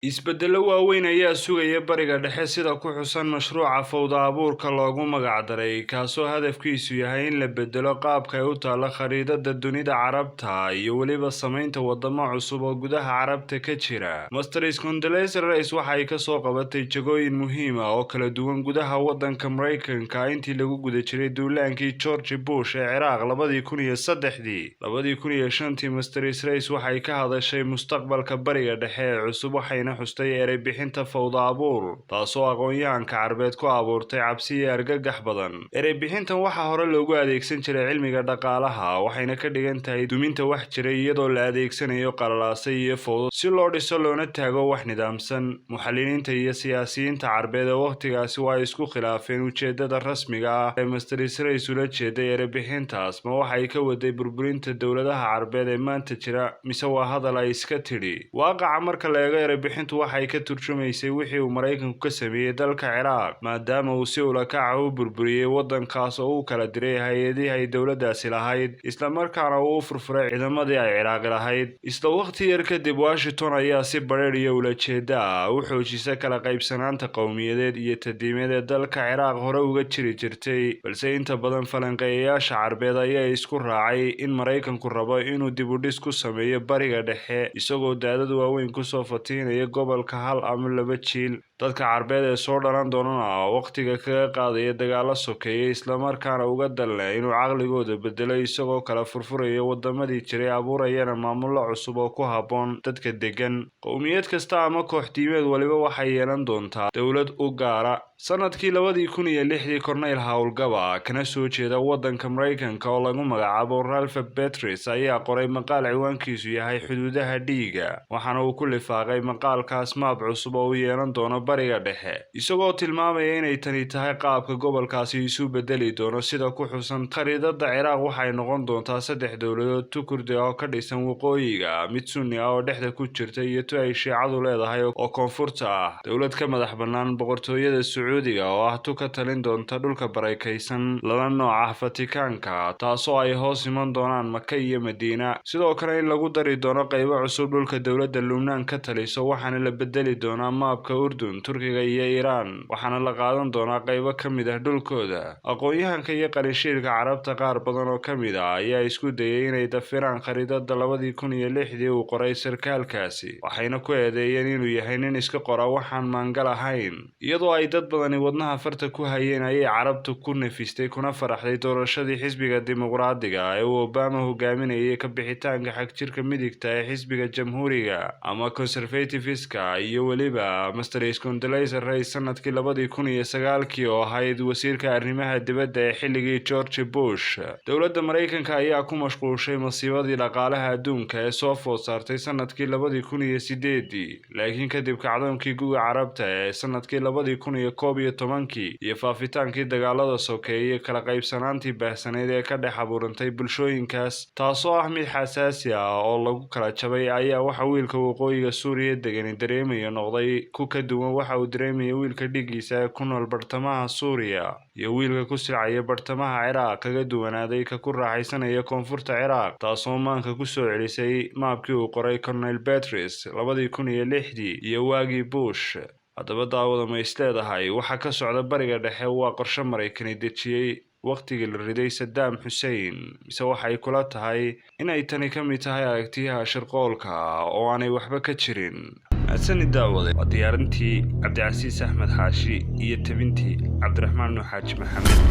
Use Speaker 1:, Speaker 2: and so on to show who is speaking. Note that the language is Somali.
Speaker 1: isbeddello waaweyn ayaa sugaya bariga dhexe sida ku xusan mashruuca fawda abuurka loogu magacdaray kaasoo hadafkiisu yahay in la beddelo qaabka ay u taalla khariidada dunida carabta iyo weliba samaynta wadamo cusub oo gudaha carabta ka jira. Masters Condoleezza Rice waxay ka soo qabatay jagooyin muhiim ah oo kala duwan gudaha waddanka Mareykanka intii lagu guda jiray duulaankii George Bush ee Ciraaq 2003. 2005 Masters Rice waxay ka hadashay mustaqbalka bariga dhexe ee cusub xustay eray bixinta fawda abuur taasoo aqoonyahanka carbeed ku abuurtay cabsi iyo argagax badan. Eray bixintan waxaa hore loogu adeegsan jiray cilmiga dhaqaalaha waxayna ka dhigan tahay duminta wax jiray iyadoo la adeegsanayo qalalaasay iyo fawdo si loo dhiso loona taago wax nidaamsan. Muxalliliinta iyo siyaasiyiinta carbeed ee waqtigaasi waa isku khilaafeen ujeedada rasmiga ah ee Masters Rice ula jeeday eray bixintaas ma waxay ka waday burburinta dowladaha carbeed ee maanta jira mise waa hadal ay iska tidhi. Waaqaca marka la eego eray waxay ka turjumaysay wixii uu Mareykanku ka sameeyay dalka Ciraaq maadaama uu si ula kac ah u burburiyay waddankaas oo uu kala diray hay'adihii ay dowladdaasi lahayd isla markaana uu furfuray ciidamadii ay Ciraaq lahayd. Isla waqti yar kadib Washington ayaa si bareer iyo ula jeeda u xoojisay kala qaybsanaanta qowmiyadeed iyo tadiimeed ee dalka Ciraaq hore uga jiri jirtay, balse inta badan falanqeeyayaasha carbeed ayaa isku raacay in Mareykanku rabo inuu dib u dhis ku sameeyo bariga dhexe isagoo daadad waaweyn ku soo fatiinaya gobolka hal ama laba jiil. Dadka carbeed ee soo dhalan doonana waqtiga kaga qaadaya dagaalo sokeeyay isla markaana uga dalnay inuu caqligooda bedelo isagoo kala furfuraya wadamadii jiray abuurayana maamullo cusub oo ku habboon dadka degan. Qowmiyad kasta ama koox diimeed waliba waxay yeelan doontaa dowlad u gaara. Sanadkii 2006 Cornel Howlgaba kana soo jeeda waddanka Mareykanka oo lagu magacaabo Ralph Petris ayaa qoray maqaal ciwaankiisu yahay xuduudaha dhiiga waxaana uu ku lifaaqay maqaalkaas maab cusub oo u yeelan doono bariga dhexe isagoo tilmaamaya inay tani tahay qaabka gobolkaasi isu bedeli doono. Sida ku xusan khariidada Ciraaq waxay noqon doontaa 3 dowladood Kurdi oo ka dhisan waqooyiga, mid Sunni ah oo dhexda ku jirta iyo tu ay Shiicadu leedahay oo koonfurta ah, dowlad ka madax bannaan boqortooyada Sacuudiga oo ah tu ka talin doonta dhulka barakaysan laba nooc ah Fatikaanka taasoo ay hoos iman doonaan Maka iyo Madiina. Sidoo kale in lagu dari doono qaybo cusub dhulka dowladda Lubnaan ka taliso waxaana la bedeli doonaa maabka Urdun, Turkiga iyo Iiraan waxaana la qaadan doonaa qaybo ka mid ah dhulkooda. Aqoonyahanka iyo qalinshiirka carabta qaar badan oo ka mid ah ayaa isku dayay inay dafiraan khariidada 2006 uu qoray sarkaalkaasi waxayna ku eedeeyeen inuu yahay nin iska qora waxaan maangal ahayn. Iyadoo ay dad badani wadnaha farta ku hayeen ayay carabtu ku nafistay kuna faraxday doorashadii xisbiga dimuqraadiga ee uu Obama hogaaminayay ka bixitaanka xagjirka midigta ee xisbiga jamhuuriga ama conservative-iska iyo weliba Masters Condoleezza Rice sanadkii 2009 oo ahayd wasiirka arrimaha dibadda ee xilligii George Bush. Dowladda Mareykanka ayaa ku mashquulshay masiibadii dhaqaalaha adduunka ee soo food saartay sanadkii 2008 laakiin kadib kacdoonkii guga carabta ee sanadkii 2011 iyo faafitaankii dagaalada sokeeye kala qaybsanaantii baahsaneed ee ka dhex abuurantay bulshooyinkaas taasoo ah mid xasaasi ah oo lagu kala jabay ayaa waxa wiilka waqooyiga Suuriya degani dareemaya noqday ku ka duwan waxa uu dareemaya wiilka dhigiisa ee ku nool bartamaha Suuriya iyo wiilka ku silcaya bartamaha Ciraaq kaga duwanaaday ka ku raaxaysanaya koonfurta Ciraaq taasoo maanka ku soo celisay maabkii uu qoray Cornel Petris 2006 iyo waagii Bush. haddaba daawada ma isleedahay waxa ka socda bariga dhexe waa qorshe Mareykan dejiyay waqtigii la riday Saddam Hussein mise waxay kula tahay inay tani ka mid tahay aragtiyaha shirqoolka oo aanay waxba ka jirin? أسني داود وديارنتي عبد العزيز أحمد حاشي هي تبنتي عبد الرحمن حاج محمد.